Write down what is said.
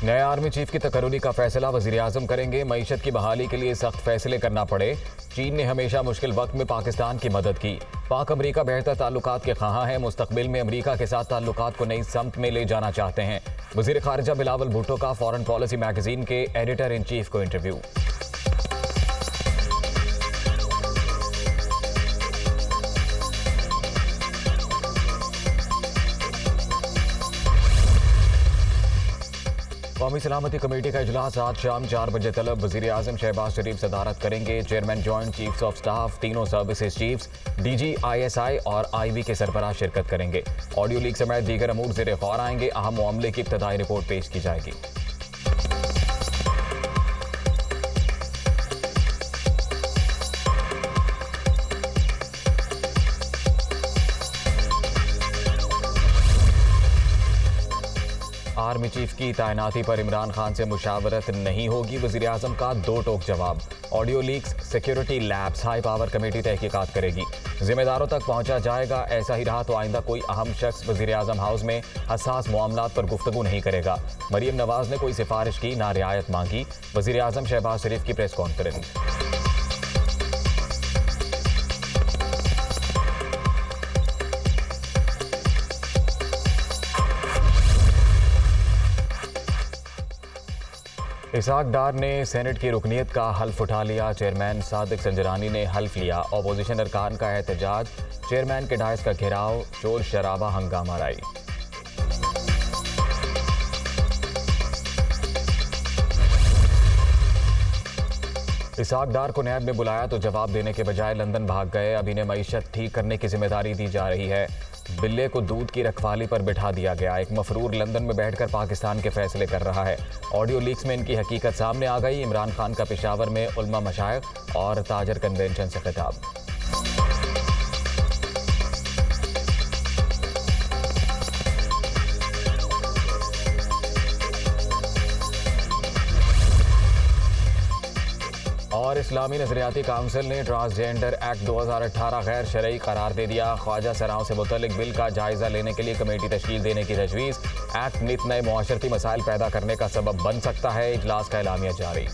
नए army chief की तकर्री का फैसला वजीर-ए-आज़म करेंगे। मईशत की बहाली के लिए सख्त फैसले करना पड़े। चीन ने हमेशा मुश्किल वक्त में पाकिस्तान की मदद की। पाक अमरीका बेहतर ताल्लुकात के ख्वाहां हैं। मुस्तकबिल में अमरीका के साथ ताल्लुकात को नई समत में ले जाना चाहते हैं। वजीर खारजा बिलावल भुट्टो का फॉरेन पॉलिसी मैगजीन के एडिटर इन चीफ को इंटरव्यू। कौमी सलामती कमेटी का इजलास आज शाम 4 बजे तलब वजीर-ए-आज़म शहबाज शरीफ सदारत करेंगे। Chairman joint chiefs of staff, तीनों सर्विसेज चीफ्स, डीजी, ISI और IB के सरबराह शिरकत करेंगे। ऑडियो लीक समेत दीगर अमूर ज़ेरे गौर आएंगे। अहम मामले की इब्तदाई रिपोर्ट पेश की जाएगी। आर्मी चीफ की तैनाती पर इमरान खान से मुशावरत नहीं होगी। वज़ीर-ए-आज़म का दो टोक जवाब। Audio leaks, security labs, high power committee तहकीकात करेगी। जिम्मेदारों तक पहुंचा जाएगा। ऐसा ही रहा तो आइंदा कोई अहम शख्स वज़ीर-ए-आज़म हाउस में हसास मामलात पर गुफ्तगू नहीं करेगा। मरीम नवाज ने कोई सिफारिश की, ना रियायत मांगी। वज़ीर-ए-आज़म शहबाज शरीफ की प्रेस कॉन्फ्रेंस। इसाक डार ने सेनेट की रुकनीत का हल्फ उठा लिया। चेयरमैन सादिक संजरानी ने हल्फ लिया। अपोजिशन अरकान का एहतजाज, चेयरमैन के डायस का घेराव, शोर शराबा, हंगामा राई। इसाक डार को नैब ने बुलाया तो जवाब देने के बजाय लंदन भाग गए। अब इन्हें मईशत ठीक करने की जिम्मेदारी दी जा रही है। बिल्ले को दूध की रखवाली पर बिठा दिया गया। एक मफरूर लंदन में बैठकर पाकिस्तान के फैसले कर रहा है। ऑडियो लीक्स में इनकी हकीकत सामने आ गई। इमरान खान का पेशावर में उलमा मशाइख और ताजर कन्वेंशन से खिताब। और इस्लामी नजरियाती काउंसिल ने ट्रांसजेंडर एक्ट 2018 गैर शरई करार दे दिया। ख्वाजा सराओं से मुतल्लिक बिल का जायजा लेने के लिए कमेटी तश्कील देने की तजवीज़। एक्ट नित नए मुआशरती मसाइल पैदा करने का सबब बन सकता है। इजलास का एलामिया जारी।